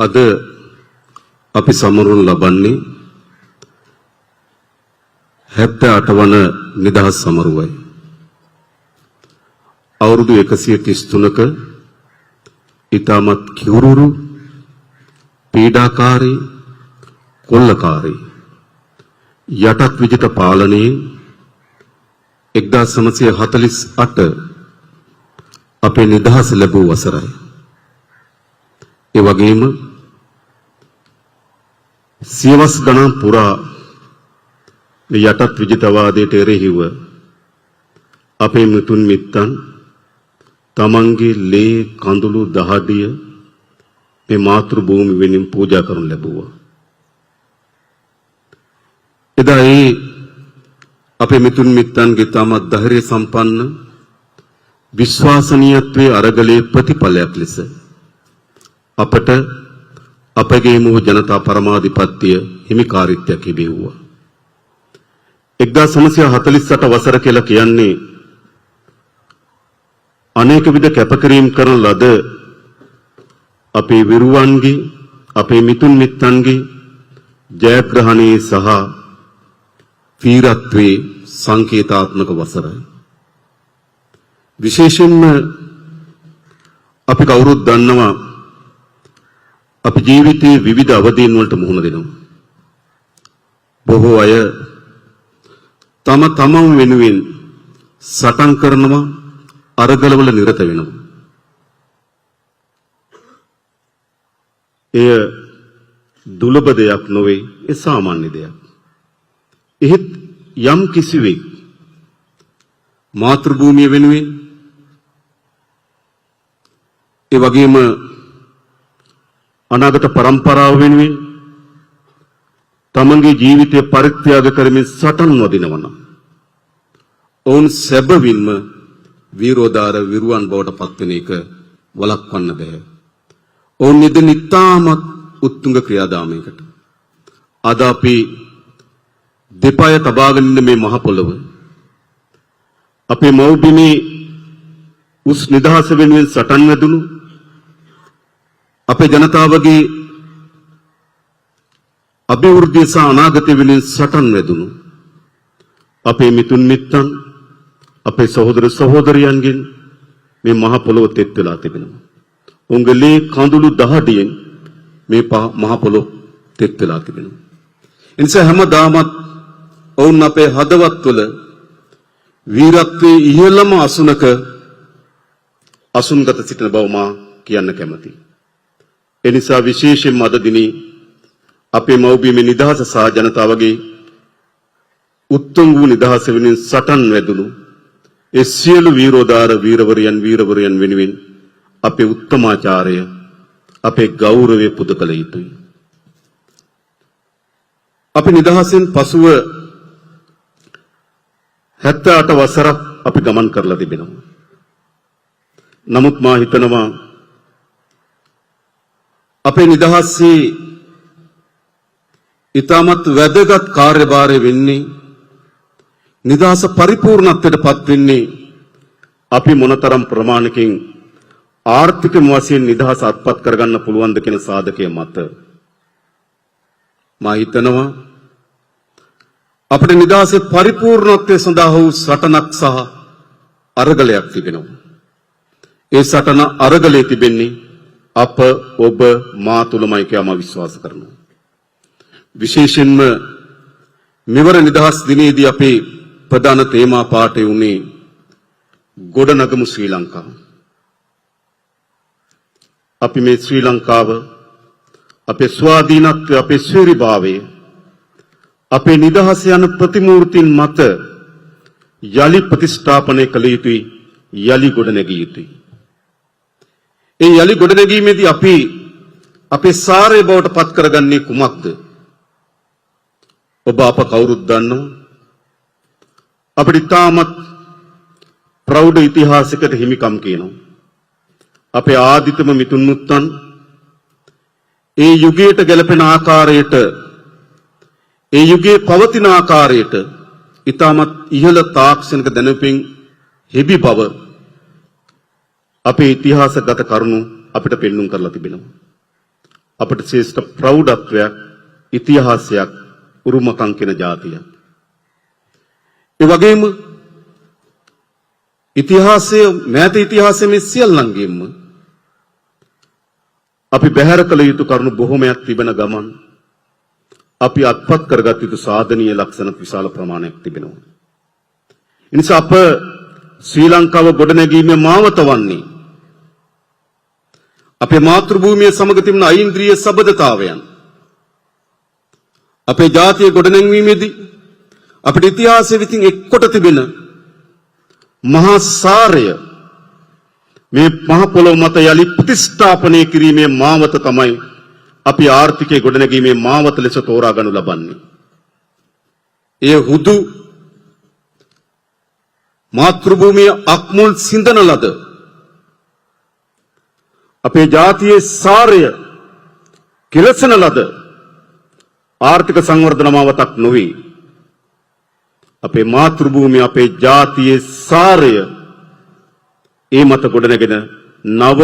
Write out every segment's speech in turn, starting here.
අද අපි සමරුන් ලබන්නේ 78 වන නිදහස් සමරුවයි. අවුරුදු 133ක ඉතාමත් කිවුරුරු පීඩාකාරී කොල්ලකාරී යටත් විජිත පාලනයේ 1948 අපේ නිදහස ලැබූ වසරයි. ඒ වගේම සියවස් ගණන් පුරා මේ යටත් විජිතවාදයට එරෙහිව අපේ මුතුන් මිත්තන් තමන්ගේ ලේ කඳුළු දහඩිය මේ මාතෘ භූමි වෙනින් පූජා කරනු ලැබුවා. එදා ඒ අපේ මිතුන් මිත්තන්ගේ තමත් ධෛර්ය සම්පන්න විශ්වාසනීයත්වයේ අරගලයේ ප්‍රතිඵලයක් ලෙස අපට අපගේ මුව ජනතා පරමාධිපත්‍ය හිමිකාරීත්වයක් ලැබෙව්වා. 1948 වසර කියලා කියන්නේ අනේක විද කැපකිරීම කරන ලද අපේ විරුවන්ගේ අපේ මිතුන් මිත්තන්ගේ ජයග්‍රහණයේ සහ වීරත්වයේ සංකේතාත්මක වසරයි. විශේෂයෙන්ම අපි කවුරුත් දන්නවා අපි ජීවිතයේ විවිධ අවදීන් වලට මුහුණ දෙනවා. බොහෝ අය තම තමන් වෙනුවෙන් සටන් කරනවා, අරගලවල නිරත වෙනවා. එය දුලබ දෙයක් නොවේ, ඒ සාමාන්‍ය දෙයක්. එහෙත් යම් කිසිවෙක් මාතෘභූමිය වෙනුවෙන් ඒ වගේම අනාගත පරම්පරාව වෙනුවෙන් තමන්ගේ ජීවිතය පරිත්‍යාග කරමින් සටන් වදිනවා නම් ඔවුන් සැබවින්ම වීරෝදාර විරුවන් බවට පත්වෙන එක වළක්වන්න බෑ. ඔවුන් නිදන් ඉතාමත් උත්තුංග ක්‍රියාදාමයකට. අද අපි දෙපය තබාගෙන ඉන්න මේ මහ පොළව අපේ මව්බිමේ උස් නිදහස වෙනුවෙන් සටන් වැදුණු අපේ ජනතාවගේ අභිවෘද්ධිය සහ අනාගතය වෙනුවෙන් සටන් වැදුණු අපේ මිතුන් මිත්තන් අපේ සහෝදර සහෝදරියන්ගෙන් මේ මහ පොළොව තෙත් වෙලා තිබෙනවා. උංගලේ කඳුළු දහඩියෙන් මේ මහ පොළොව තෙත් වෙලා තිබෙනවා. එනිසා හැමදාමත් ඔවුන් අපේ හදවත්වල වීරත්වයේ ඉහළම අසුනක අසුන්ගත සිටින බව මා කියන්න කැමතියි. එනිසා විශේෂයෙන්ම අද දිනේ අපේ මව්බිමේ නිදහස සහ ජනතාවගේ උත්තම වූ නිදහස වෙනුවෙන් සටන් වැදුණු ඒ සියලු වීරෝදාර වීරවරයන් වෙනුවෙන් අපේ උත්තමාචාරය අපේ ගෞරවය පුද කළ යුතුයි. අපි නිදහසෙන් පසුව 78 වසරක් අපි ගමන් කරලා තිබෙනවා. නමුත් මා හිතනවා අපේ නිදහසේ ඊටමත් වැදගත් කාර්යභාරය වෙන්නේ නිදහස පරිපූර්ණත්වයට පත් වෙන්නේ අපි මොනතරම් ප්‍රමාණකින් ආර්ථික වශයෙන් නිදහස අත්පත් කරගන්න පුළුවන්ද කියන සාධකයේ මත. මා හිතනවා අපේ නිදහසේ පරිපූර්ණත්වය සඳහා වූ සටනක් සහ අරගලයක් තිබෙනවා. ඒ සටන අරගලයේ තිබෙන්නේ අප ඔබ මා තුලමයි කියලා මම විශ්වාස කරනවා. විශේෂයෙන්ම මෙවර නිදහස් දිනේදී අපේ ප්‍රධාන තේමා පාඨය උනේ ගොඩනගමු ශ්‍රී ලංකාව. අපි මේ ශ්‍රී ලංකාව අපේ ස්වාධීනත්වය, අපේ ස්වෛරීභාවය, අපේ නිදහස යන ප්‍රතිමූර්තින් මත යලි ප්‍රතිස්ථාපනය කළ යුතුයි, යලි ගොඩනැගිය යුතුයි. ඒ යලි ගොඩනැගීමේදී අපි අපේ සාරය බවට පත් කරගන්නේ කුමක්ද? ඔබ අප කවුරුත් දන්නවා අපිට තාමත් ප්‍රෞಢ ඉතිහාසයකට හිමිකම් කියනවා. අපේ ආදිතම මිතුන් මුත්තන් ඒ යුගයට ගැලපෙන ආකාරයට, ඒ යුගයේ පවතින ආකාරයට ඊටමත් ඉහළ තාක්ෂණික දැනුමින් හිබි බව අපේ ඉතිහාසගත කරුණු අපිට පෙන්눔 කරලා තිබෙනවා. අපට ශ්‍රේෂ්ඨ ප්‍රෞಢත්වයක් ඉතිහාසයක් උරුමකම් කියන ජාතිය. ඒ වගේම ඉතිහාසයේ මෑත ඉතිහාසයේ මේ සියල්ලංගෙම අපි බැහැර කළ යුතු කරුණු බොහෝමයක් තිබෙන ගමන් අපි අත්පත් කරගත් යුතු සාධනීය ලක්ෂණ විශාල ප්‍රමාණයක් තිබෙනවා. ඒ නිසා අප ශ්‍රී ලංකාව ගොඩනැගීමේ මාවත වන්නේ අපේ මාතෘ භූමිය සමග තිබෙන ඓන්ද්‍රීය සබඳතාවයන් අපේ ජාතිය ගොඩනැංවීමේදී අපේ ඉතිහාසයේ විසින් එක්කොට තිබෙන මහා සාරය මේ මහ පොළොව මත යලි ප්‍රතිස්ථාපනය කිරීමේ මාවත තමයි අපි ආර්ථිකයේ ගොඩනැගීමේ මාවත ලෙස තෝරා ගනු ලබන්නේ. එය හුදු මාතෘ භූමිය අක්මුල් සිඳන ලද අපේ ජාතියේ සාරය කෙලසන ලද ආර්ථික සංවර්ධන මාවතක් නොවේ. අපේ මාතෘ භූමිය අපේ ජාතියේ සාරය ඒ මත ගොඩනැගෙන නව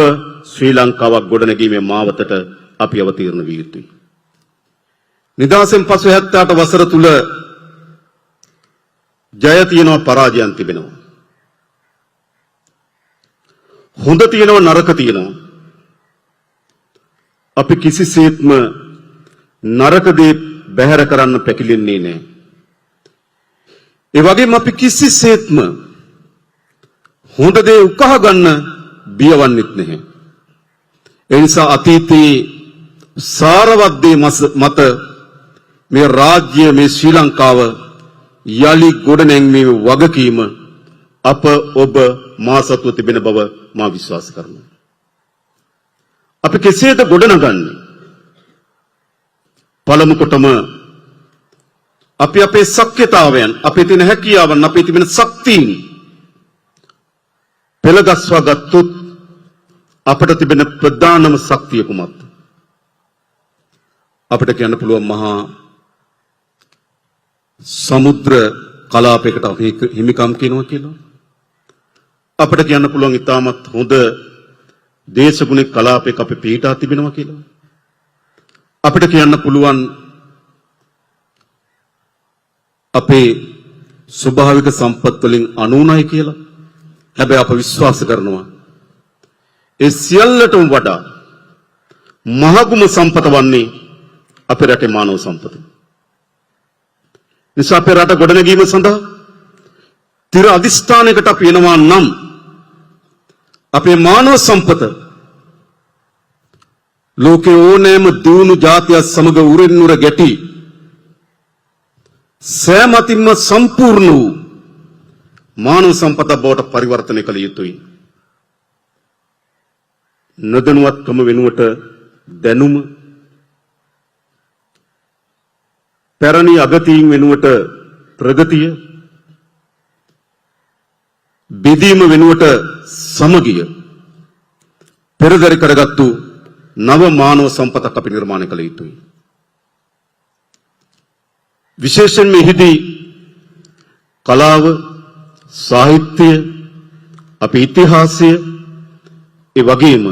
ශ්‍රී ලංකාවක් ගොඩනැගීමේ මාවතට අපි අවතීර්ණ විය යුතුයි. නිදහසෙන් පසු 78 වසර තුල ජය තියෙනවා පරාජයන් තිබෙනවා. හොඳ තියෙනවා නරක තියෙනවා. අපි කිසිසේත්ම නරක දේ බැහැර කරන්න පැකිලෙන්නේ නැහැ. ඒ වගේම අපි කිසිසේත්ම හොඳ දේ උකහා ගන්න බියවන්නෙත් නැහැ. ඒ නිසා අතීතයේ සාරවත් දේ මත මේ රාජ්‍ය මේ ශ්‍රී ලංකාව යලි ගොඩනැංවීමේ වගකීම අප ඔබ මා සතුව තිබෙන බව මා විශ්වාස කරනවා. අපි කෙසේද ගොඩනගන්නේ? පළමු කොටම අපි අපේ ශක්්‍යතාවයන්, අපේ තියෙන හැකියාවන්, අපේ තිබෙන ශක්තියින් පෙළගස්වා ගත්තොත් අපට තිබෙන ප්‍රධානම ශක්තිය කුමක්ද? අපිට කියන්න පුළුවන් මහා සමුද්‍ර කලාපයකට අපි හිමිකම් කියනවා කියලා. අපිට කියන්න පුළුවන් ඉතාමත් හොඳ දේශගුණික කලාපයක අපි පිහිටා තිබෙනවා කියලා. අපිට කියන්න පුළුවන් අපේ ස්වභාවික සම්පත් වලින් අනුුණයි කියලා. හැබැයි අප විශ්වාස කරනවා ඒ සියල්ලටම වඩා මහගුම සම්පත වන්නේ අපේ රටේ මානව සම්පත. නිසා අපේ රට ගොඩනැගීම සඳහා තිර අධිෂ්ඨානයකට අපි එනවා නම් අපේ මානව සම්පත ලෝකේ ඕනෑම දියුණු ජාතියක් සමග උරෙන් උර ගැටි සෑමතින්ම සම්පූර්ණ වූ මානව සම්පත බවට පරිවර්තනය කළ යුතුයි. නොදැනුවත්කම වෙනුවට දැනුම, පැරණි අගතීන් වෙනුවට ප්‍රගතිය, බෙදීම වෙනුවට සමගිය පෙරදරි කරගත්තු නව මානව සම්පතක් අපි නිර්මාණය කළ යුතුයි. විශේෂයෙන්ම එහිදී කලාව, සාහිත්‍යය, අපේ ඉතිහාසය, ඒ වගේම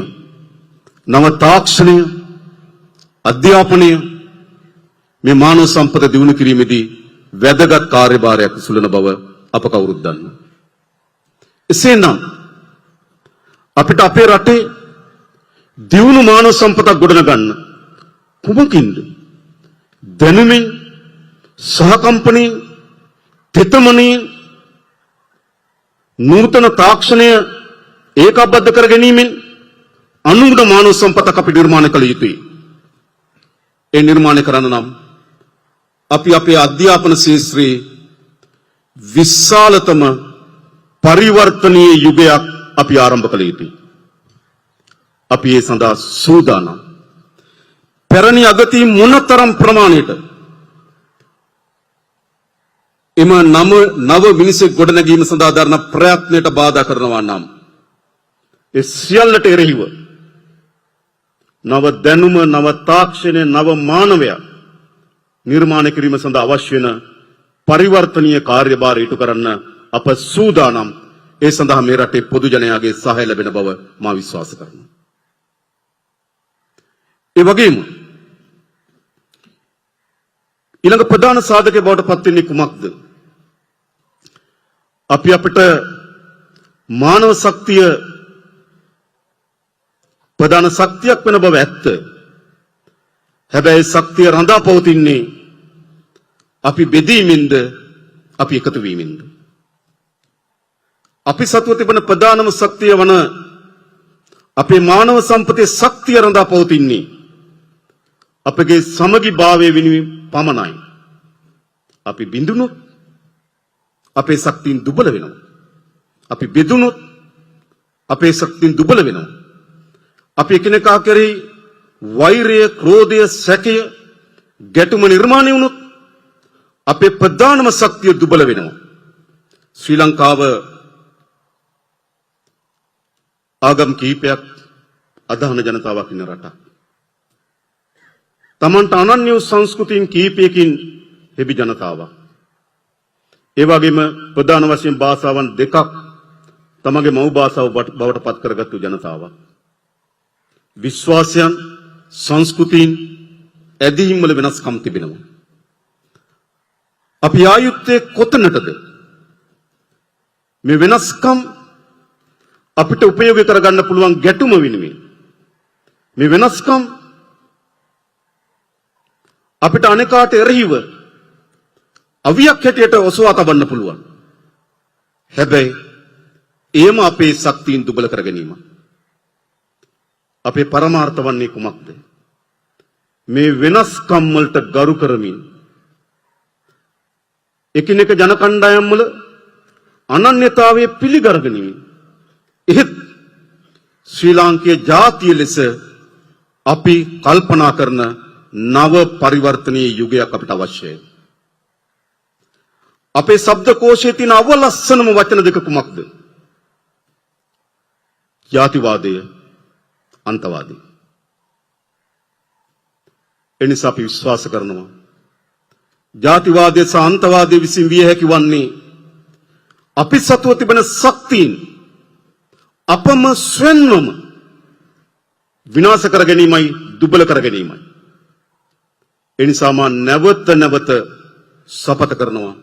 නව තාක්ෂණය, අධ්‍යාපනය මේ මානව සම්පත දියුණු කිරීමේදී වැදගත් කාර්යභාරයක් සුළන බව අප කවුරුත් දන්නවා. එසේනම් අපිට අපේ රටේ දියුණු මානව සම්පතක් ගොඩනගන්න කුමකින්ද? දැනුමින්, සහකම්පනයෙන්, තෙතමනින්, නූතන තාක්ෂණය ඒකාබද්ධ කර ගැනීමෙන් අනුගුණ මානව සම්පතක් අපි නිර්මාණය කළ යුතුයි. ඒ නිර්මාණය කරන්න නම් අපි අපේ අධ්‍යාපන ශාස්ත්‍රයේ විශාලතම පරිවර්තනීය යුගයක් අපි ආරම්භ කළ යුතුයි. අපි ඒ සඳහා සූදානම්. පැරණි අගති මොනතරම් ප්‍රමාණයට එම නව මිනිසෙක් ගොඩනැගීම සඳහා දරන ප්‍රයත්නයට බාධා කරනවා නම් ඒ සියල්ලට එරෙහිව නව දැනුම, නව තාක්ෂණය, නව මානවය නිර්මාණය කිරීම සඳහා අවශ්‍ය වෙන පරිවර්තනීය කාර්යභාරය ඉටු කරන්න අප සූදානම්. ඒ සඳහා මේ රටේ පොදු ජනයාගේ සහාය ලැබෙන බව මා විශ්වාස කරනවා. ඒ වගේම ඊළඟ ප්‍රධාන සාධකයේ බවට පත් වෙන්නේ කුමක්ද? අපි අපිට මානව ශක්තිය ප්‍රධාන ශක්තියක් වෙන බව ඇත්ත. හැබැයි ශක්තිය රඳා පවතින්නේ අපි බෙදීමෙන්ද අපි එකතු වීමෙන්ද? අපි සතුව තිබෙන ප්‍රධානම ශක්තිය වන අපේ මානව සම්පතේ ශක්තිය රඳා පවතින්නේ අපගේ සමගි භාවයේ වෙනුවෙන් පමණයි. අපි බිඳුනොත් අපේ ශක්තියින් දුබල වෙනවා. අපි බෙදුනොත් අපේ ශක්තියින් දුබල වෙනවා. අපි එකිනෙකා කෙරෙහි වෛරය, ක්‍රෝධය, සැකය, ගැටුම නිර්මාණය වුණොත් අපේ ප්‍රධානම ශක්තිය දුබල වෙනවා. ශ්‍රී ලංකාව ආගම් කීපයක් අදහන ජනතාවක් ඉන්න රටක්. තමන්ට අනන්‍ය සංස්කෘතින් කීපයකින් හෙබි ජනතාවක්. ඒ වගේම ප්‍රධාන වශයෙන් භාෂාවන් දෙකක් තමගේ මව් භාෂාව බවට පත් කරගත්තු ජනතාවක්. විශ්වාසයන්, සංස්කෘතීන්, ඇදහිම් වල වෙනස්කම් තිබෙනවා. අපි ආයුත්තේ කොතනටද? මේ වෙනස්කම් අපිට උපයෝගී කරගන්න පුළුවන් ගැටුම වෙනුවෙන් මේ වෙනස්කම් අපිට අනේකාට එරෙහිව අවියක් හැටියට ඔසවා තබන්න පුළුවන්. හැබැයි එයම අපේ ශක්තියින් දුබල කර ගැනීම. අපේ පරමාර්ථ වන්නේ කුමක්ද? මේ වෙනස්කම් වලට ගරු කරමින් එකිනෙක ජන කණ්ඩායම් වල අනන්‍යතාවයේ පිළිගරගනිමින් එහෙත් ශ්‍රී ලාංකීය ජාතිය ලෙස අපි කල්පනා කරන නව පරිවර්තනීය යුගයක් අපිට අවශ්‍යයි. අපේ ශබ්දකෝෂයේ තියෙන අවලස්සනම වචන දෙක කුමක්ද? ජාතිවාදය, අන්තවාදය. එනිසා අපි විශ්වාස කරනවා ජාතිවාදය සහ අන්තවාදය විසින් විය හැකි වන්නේ අපි සතුව තිබෙන ශක්තියින් අපම ස්වයංවම විනාශ කර ගැනීමයි, දුබල කර ගැනීමයි. එනිසා මා නැවත නැවත සපත කරනවා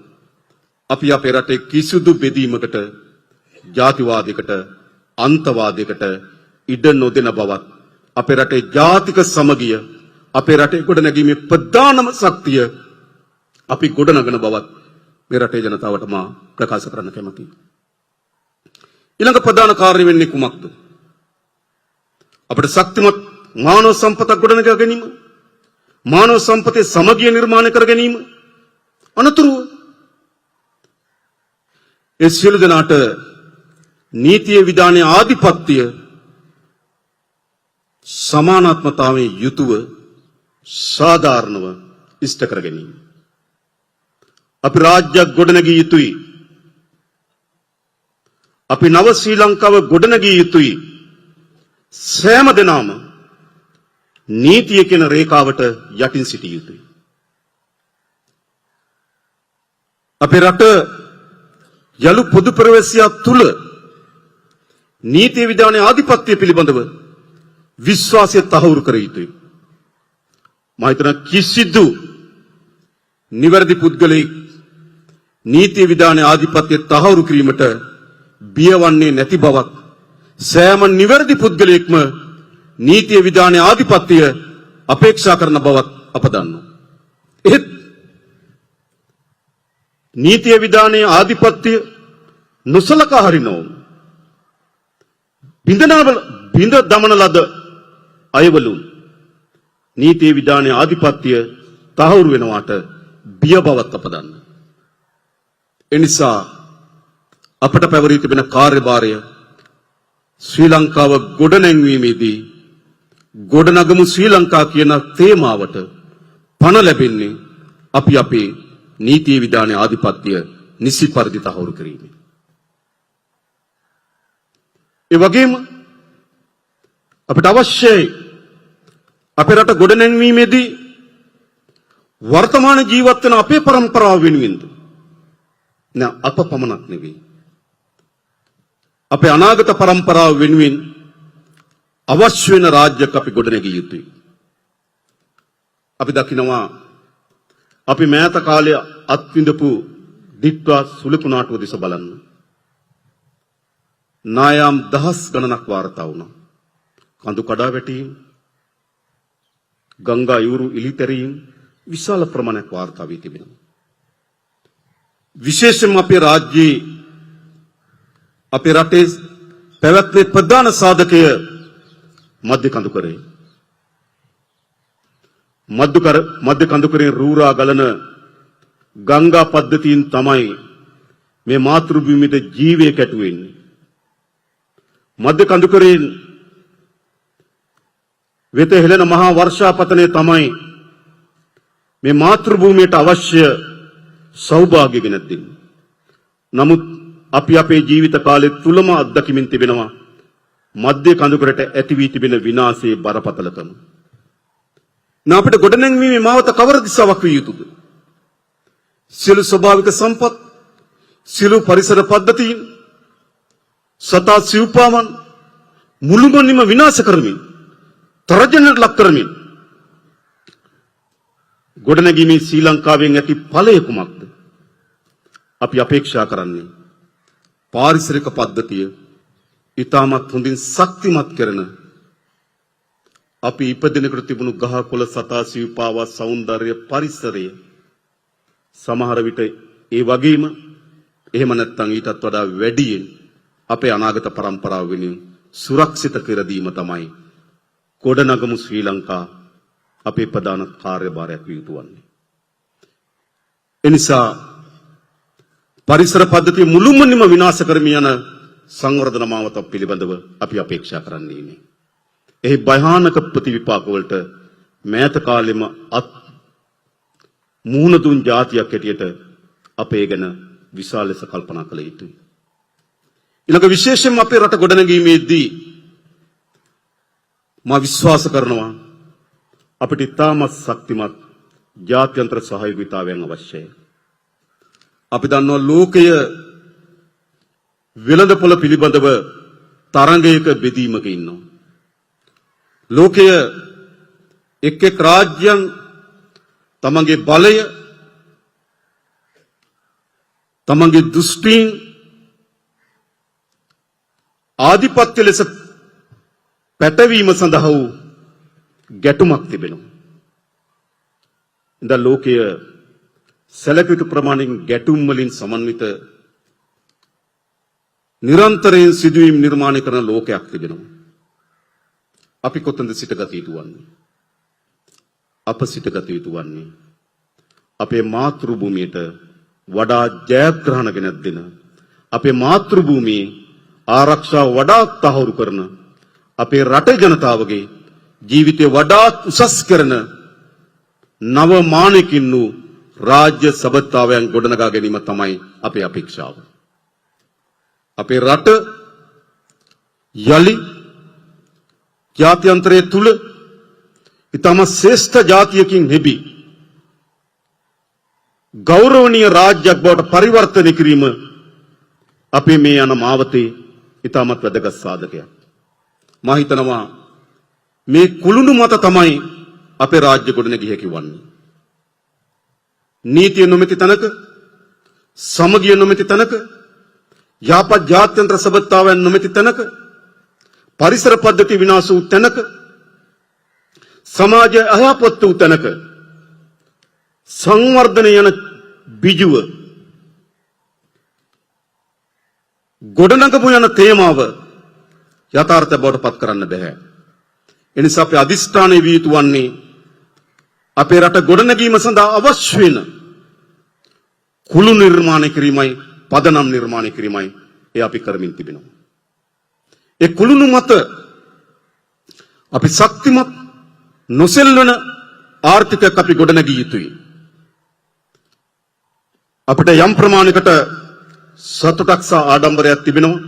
අපි අපේ රටේ කිසිදු බෙදීමකට, ජාතිවාදයකට, අන්තවාදයකට ඉඩ නොදෙන බවත්, අපේ රටේ ජාතික සමගිය, අපේ රටේ ගොඩනැගීමේ ප්‍රධානම ශක්තිය අපි ගොඩනගන බවත් මේ රටේ ජනතාවට මා ප්‍රකාශ කරන්න කැමතියි. ඊළඟ ප්‍රධාන කාර්ය වෙන්නේ කුමක්ද? අපිට ශක්තිමත් මානව සම්පතක් ගොඩනගා ගැනීම, මානව සම්පතේ සමගිය නිර්මාණය කර ගැනීම, අනතුරුව ඒ සියලු දෙනාට නීතිය, විධානයේ ආධිපත්‍ය සමානාත්මතාවයෙන් යුතුව සාධාරණව ඉෂ්ට කර ගැනීම. අපි රාජ්‍යයක් ගොඩනගිය යුතුයි. අපි නව ශ්‍රී ලංකාව ගොඩනගිය යුතුයි. සෑම දෙනාම නීතිය කියන රේඛාවට යටින් සිටිය යුතුයි. අපේ රට යලු පොදු ප්‍රවේශය තුල නීතිය, විධානයේ ආධිපත්‍ය පිළිබඳව විශ්වාසය තහවුරු කර යුතුයි. මම හිතන කිසිදු නිවැරදි පුද්ගලෙක් නීතිය, විධානයේ ආධිපත්‍ය තහවුරු කිරීමට බියවන්නේ නැති බවක්, සෑම නිවැරදි පුද්ගලයෙක්ම නීතිය, විධානයේ ආධිපත්‍ය අපේක්ෂා කරන බවක් අප දන්නවා. එහෙත් නීතිය, විධානයේ ආධිපත්‍ය නොසලකා හරිනෝ බිඳ දමන ලද අයවලුන් නීතිය, විධානයේ ආධිපත්‍ය තහවුරු වෙනවාට බිය බවක් අප දන්නවා. එනිසා අපට පැවරී තිබෙන කාර්යභාරය ශ්‍රී ලංකාව ගොඩනැංවීමේදී ගොඩනගමු ශ්‍රී ලංකා කියන තේමාවට පණ ලැබෙන්නේ අපි අපේ නීතිය, විධානයේ ආධිපත්‍ය නිසි පරිදි තහවුරු කිරීමෙන්. ඒ වගේම අපිට අවශ්‍යයි අපේ රට ගොඩනැංවීමේදී වර්තමාන ජීවත් වෙන අපේ પરම්පරාව වෙනුවෙන්ද අප පමණක් නෙවෙයි, අපේ අනාගත પરම්පරාව වෙනුවෙන් අවශ්‍ය වෙන රාජ්‍යයක් අපි ගොඩනැගිය යුතුයි. අපි දකිනවා අපි මෑත කාලේ අත්විඳපු දිට්වා සුළුකුණාටුව දිස බලන්න. නායම් දහස් ගණනක් වාර්තා වුණා. කඳු කඩා වැටීම්, ගංගා යූරු ඉලිතැරීම් විශාල ප්‍රමාණයක් වාර්තා වී තිබෙනවා. විශේෂයෙන්ම අපේ රාජ්‍යයේ අපේ රටේ පැවැත්මේ ප්‍රධාන සාධකය මධ්‍ය කඳුකරේ. මධ්‍ය කඳුකරේ රූරා ගලන ගංගා පද්ධතියෙන් තමයි මේ මාතෘ භූමියට ජීවය කැටුවෙන්නේ. මධ්‍ය කඳුකරේ වෙත හෙළෙන මහා වර්ෂාපතනය තමයි මේ මාතෘ භූමියට අවශ්‍ය සෞභාග්‍ය ගෙන දෙන්නේ. නමුත් අපි අපේ ජීවිත කාලය තුලම අත්දැකීමින් තිබෙනවා මධ්‍ය කඳුකරට ඇති වී තිබෙන විනාශයේ බරපතලකම. අපිට ගොඩනැංවීමේ මාවත කවර දිශාවක් විය යුතුද? සියලු ස්වභාවික සම්පත්, සියලු පරිසර පද්ධතීන්, සතා සිව්පාවන් මුළුමනින්ම විනාශ කරමින්, තරජනට ලක් කරමින් ගොඩනැගීමේ ශ්‍රී ලංකාවෙන් ඇති ඵලය කුමක්ද? අපි අපේක්ෂා කරන්නේ පාරිසරික පද්ධතිය ඉතාමත් හොඳින් ශක්තිමත් කරන, අපි ඉපදෙනකොට තිබුණු ගහ කොළ සතා සිව්පාවා සෞන්දර්ය පරිසරය සමහර විට ඒ වගේම එහෙම නැත්නම් ඊටත් වඩා වැඩියෙන් අපේ අනාගත පරම්පරාව වෙනුවෙන් සුරක්ෂිත කර දීම තමයි ගොඩනගමු ශ්‍රී ලංකා අපේ ප්‍රධාන කාර්යභාරයක් විය යුතු වන්නේ. එනිසා පරිසර පද්ධතිය මුළුමනින්ම විනාශ කරමින් යන සංවර්ධන මාවත පිළිබඳව අපි අපේක්ෂා කරන්නේ නේ. එහි භයානක ප්‍රතිවිපාක වලට මෑත කාලෙම මුහුණ දුන් જાතියක් හැටියට අපේ ගැන විශාල ලෙස කල්පනා කළ යුතුයි. ඊළඟ විශේෂයෙන්ම අපේ රට ගොඩනැගීමේදී මා විශ්වාස කරනවා අපිට ඉතාමත් ශක්තිමත් ජාත්‍යන්තර සහයෝගීතාවයන් අවශ්‍යයි. අපි දන්නවා ලෝකය වෙළඳපොළ පිළිබඳව තරඟයක බෙදීමක ඉන්නවා. ලෝකය එක් එක් රාජ්‍යයන් තමන්ගේ බලය, තමන්ගේ දෘෂ්ටීන් ආධිපත්‍ය ලෙස පැටවීම සඳහා වූ ගැටුමක් තිබෙනවා. ඉතින් ලෝකය සැලකිය යුතු ප්‍රමාණයෙන් ගැටුම් වලින් සමන්විත නිරන්තරයෙන් සිදුවීම් නිර්මාණය කරන ලෝකයක් තිබෙනවා. අපි කොතනද සිටගත යුතු වන්නේ? අප සිටගත යුතු වන්නේ අපේ මාතෘ භූමියට වඩා ජයග්‍රහණ ගෙන දෙන, අපේ මාතෘ භූමියේ ආරක්ෂාව වඩා තහවුරු කරන, අපේ රටේ ජනතාවගේ ජීවිතය වඩාත් උසස් කරන නව මානකින් වූ රාජ්‍ය සබඳතාවයන් ගොඩනගා ගැනීම තමයි අපේ අපේක්ෂාව. අපේ රට යලි ජාත්‍යන්තරයේ තුල ඊටම ශ්‍රේෂ්ඨ ජාතියකින් නෙබි ගෞරවනීය රාජ්‍යයක් බවට පරිවර්තනය කිරීම අපේ මේ යන මාවතේ ඊටමත් වැදගත් සාධකයක්. මා හිතනවා මේ කුළුණු මත තමයි අපේ රාජ්‍ය ගොඩනැගිය හැකි වන්නේ. නීතිය නොමැති තැනක, සමගිය නොමැති තැනක, යහපත් ජාත්‍යන්තර සබඳතාවයන් නොමැති තැනක, පරිසර පද්ධති විනාශ වූ තැනක, සමාජය අයහපත් වූ තැනක සංවර්ධනය යන බිජුව ගොඩනගපු යන තේමාව යථාර්ථ බවට පත් කරන්න බෑ. එනිසා අපි අදිෂ්ඨානය විය යුතු වන්නේ අපේ රට ගොඩනැගීම සඳහා අවශ්‍ය වෙන කුළු නිර්මාණය කිරීමයි, පදනම් නිර්මාණය කිරීමයි ඒ අපි කරමින් තිබෙනවා. ඒ කුළුණු මත අපි ශක්තිමත් නොසෙල්වන ආර්ථිකයක් අපි ගොඩනැගිය යුතුයි. අපිට යම් ප්‍රමාණයකට සතුටක් සහ ආඩම්බරයක් තිබෙනවා.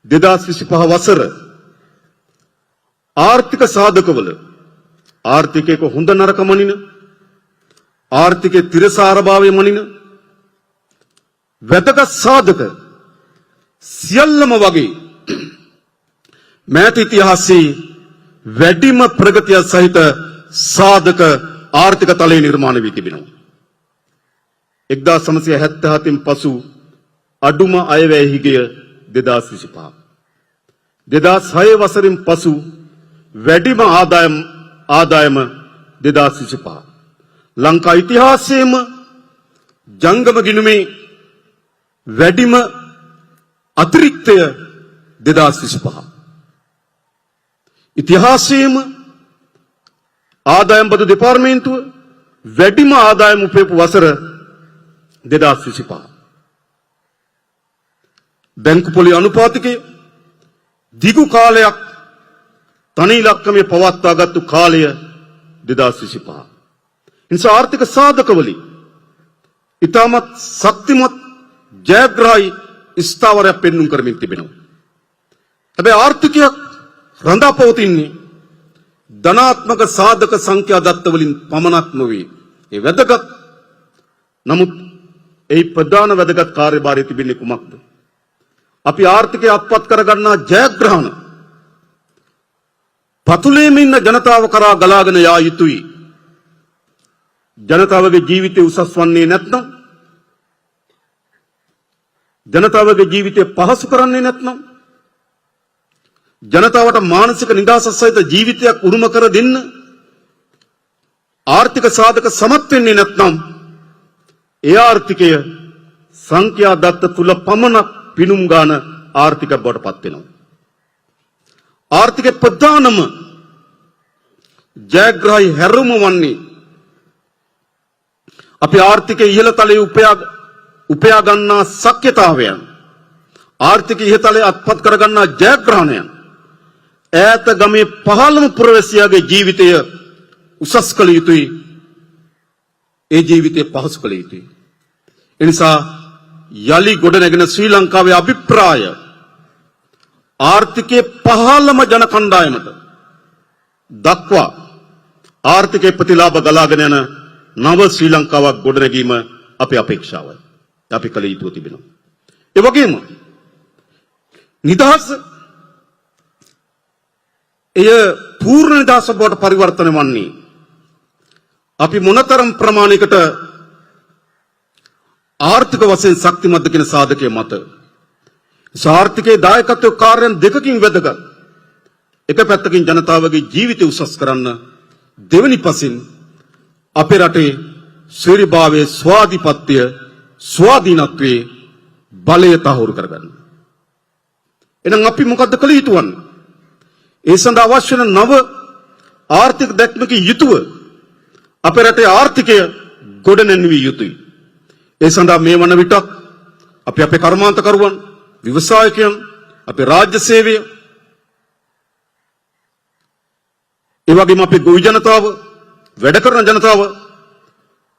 2025 වසර ආර්ථික සාධකවල ආර්ථිකයක හොඳ නරක මනින, ආර්ථිකයේ තිරසාරභාවය මනින වැදගත් සාධක සියල්ලම වගේ මෑත ඉතිහාසයේ වැඩිම ප්‍රගතිය සහිත සාධක ආර්ථික තලයේ නිර්මාණය වී තිබෙනවා. 1977 පසු අඩුම අයවැය හිගය 2025. 2006 වසරින් පසු වැඩිම ආදායම 2025. ලංකා ඉතිහාසයේම ජංගම ගිණුමේ වැඩිම අතිරික්තය 2025. ඉතිහාසයේම ආදායම් බදු දෙපාර්තමේන්තුව වැඩිම ආදායම උපයපු වසර 2025. බැංකු පොලි අනුපාතිකය දිගු කාලයක් තනි ඉලක්කමේ පවත්වාගත්තු කාලය 2025. ඉන්ස ආර්ථික සාධකවලින් ඉතාමත් ශක්තිමත් ජයග්‍රහී ස්ථාවරයක් පෙන්눔 කරමින් තිබෙනවා. හැබැයි ආර්ථිකයක් රඳා පවතින්නේ ධනාත්මක සාධක සංඛ්‍යා දත්ත වලින් පමණක් නොවේ. ඒ වැදගත් නමුත් ඒ ප්‍රධාන වැදගත් කාර්යභාරය තිබෙන්නේ කුමක්ද? අපි ආර්ථිකය අත්පත් කරගන්නා ජයග්‍රහණ පතුලේම ඉන්න ජනතාව කරා ගලාගෙන යා යුතුයි. ජනතාවගේ ජීවිතය උසස් වන්නේ නැත්නම්, ජනතාවගේ ජීවිතය පහසු කරන්නේ නැත්නම්, ජනතාවට මානසික නිදහස සහිත ජීවිතයක් උරුම කර දෙන්න ආර්ථික සාධක සමත් වෙන්නේ නැත්නම් ඒ ආර්ථිකය සංඛ්‍යා දත්ත තුල පමණක් පිනුම් ගාන ආර්ථික බවට පත් වෙනවා. ආර්ථික ප්‍රධානම ජයග්‍රහී හැරුම වන්නේ අපි ආර්ථිකයේ ඉහළ තලයේ උපයා ගන්නා ශක්්‍යතාවයන්, ආර්ථිකයේ ඉහළ තලයේ අත්පත් කර ගන්නා ජයග්‍රහණයන් ඈත ගමේ පහළම පුරවැසියාගේ ජීවිතය උසස් කළ යුතුයි. ඒ ජීවිතය පහසු කළ යුතුයි. එනිසා යලි ගොඩනැගෙන ශ්‍රී ලංකාවේ අභිප්‍රාය ආර්ථිකයේ පහළම ජන කණ්ඩායමට දක්වා ආර්ථිකයේ ප්‍රතිලාභ ගලාගෙන යන නව ශ්‍රී ලංකාවක් ගොඩනැගීම අපේ අපේක්ෂාවයි. අපි කළ යුතු තිබෙනවා. ඒ වගේම නිදහස එය පූර්ණ නිදහස බවට පරිවර්තනය වන්නේ අපි මොනතරම් ප්‍රමාණයකට ආර්ථික වශයෙන් ශක්තිමත්ද කියන සාධකයේ මත. ආර්ථිකයේ දායකත්ව කාර්යයන් දෙකකින් වැදගත්. එක පැත්තකින් ජනතාවගේ ජීවිතය උසස් කරන්න, දෙවෙනි පසින් අපේ රටේ ශ්‍රේණිභාවයේ ස්වාධිපත්‍ය ස්වාධීනත්වයේ බලය තහවුරු කරගන්න. එහෙනම් අපි මොකද්ද කළ යුතු වන්නේ? ඒ සඳහා අවශ්‍ය වන නව ආර්ථික දැක්මකින් යුතුව අපේ රටේ ආර්ථිකය ගොඩනැන්විය යුතුයි. ඒ සඳහා මේ වන විටක් අපි අපේ කර්මාන්තකරුවන්, ව්‍යවසායකයන්, අපේ රාජ්‍ය සේවය, ඒ වගේම අපේ ගොවි ජනතාව, වැඩ කරන ජනතාව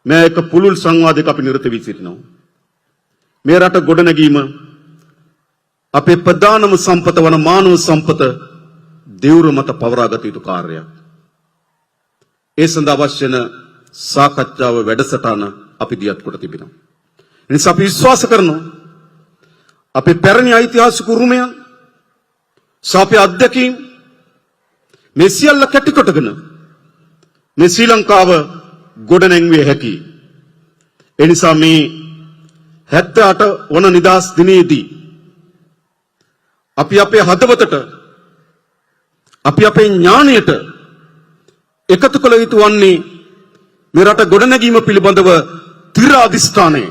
මේ එක පුළුල් සංවාදයක අපි නිරත වී සිටිනවා. මේ රට ගොඩනැගීම අපේ ප්‍රධානම සම්පත වන මානව සම්පත දෙවුර මත පවරාගත යුතු කාර්යයක්. ඒ සඳහා අවශ්‍ය වන සාකච්ඡාව වැඩසටහන අපි දියත් කොට තිබෙනවා. එනිසා අපි විශ්වාස කරනවා අපේ පැරණි ඓතිහාසික උරුමයන් සහ අපේ අත්දැකීම් මේ සියල්ල කැටි කොටගෙන මේ ශ්‍රී ලංකාව ගොඩනැංවිය හැකියි. ඒ නිසා මේ 78 වන නිදහස් දිනේදී අපි අපේ හදවතට, අපි අපේ ඥාණයට එකතු කළ යුතු වන්නේ මේ රට ගොඩනැගීම පිළිබඳව තිර අධිෂ්ඨානය.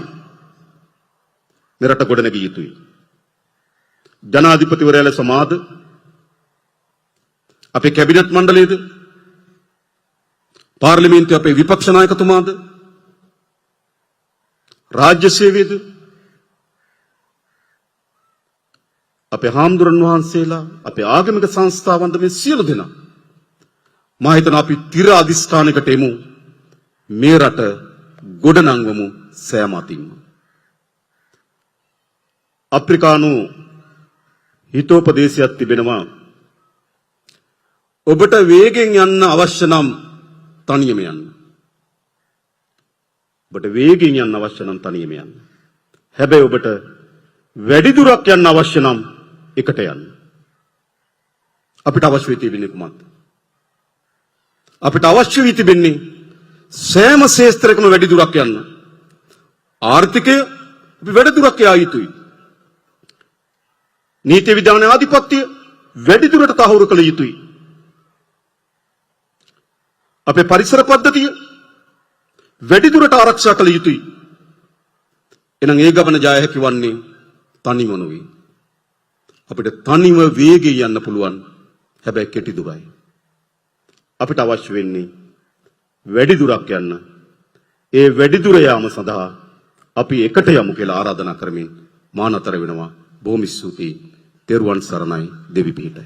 මේ රට ගොඩනැගිය යුතුයි. ජනාධිපතිවරයා ලෙස මාද, අපේ කැබිනට් මණ්ඩලයේද, පාර්ලිමේන්තුවේ අපේ විපක්ෂ නායකතුමාද, රාජ්‍ය සේවයේද, අපේ හාමුදුරන් වහන්සේලා, අපේ ආගමික සංස්ථාවන්ද මේ සියලු දෙනා මා හිතනවා අපි තිර අධිෂ්ඨානයකට එමු. මේ රට ගොඩනංවමු සෑම අතින්ම. අප්‍රිකානු හිතෝපදේශයක් තිබෙනවා. ඔබට වේගෙන් යන්න අවශ්‍ය නම් තනියම යන්න. ඔබට වේගෙන් යන්න අවශ්‍ය නම් තනියම යන්න. හැබැයි ඔබට වැඩි දුරක් යන්න අවශ්‍ය නම් එකට යන්න. අපිට අවශ්‍ය වෙ තිබෙන්නේ කුමක්ද? අපිට අවශ්‍ය වී තිබෙන්නේ සෑම ශේස්ත්‍රයකම වැඩි දුරක් යන්න. ආර්ථිකය අපි වැඩිදුරක් යා යුතුයි. නීති විධාන ආධිපත්‍ය වැඩිදුරට තහවුරු කළ යුතුයි. අපේ පරිසර පද්ධතිය වැඩිදුරට ආරක්ෂා කළ යුතුයි. එනම් ඒ ගමන ජය හැකි වන්නේ තනිව නොවේ. අපිට තනිව වේගයෙන් යන්න පුළුවන්. හැබැයි කෙටි දුරයි. අපිට අවශ්‍ය වෙන්නේ වැඩි දුරක් යන්න. ඒ වැඩි දුර යාම සඳහා අපි එකට යමු කියලා ආරාධනා කරමින් මා නතර වෙනවා. බොහොම ස්තුතියි. තෙරුවන් සරණයි දෙවි පිහිටයි.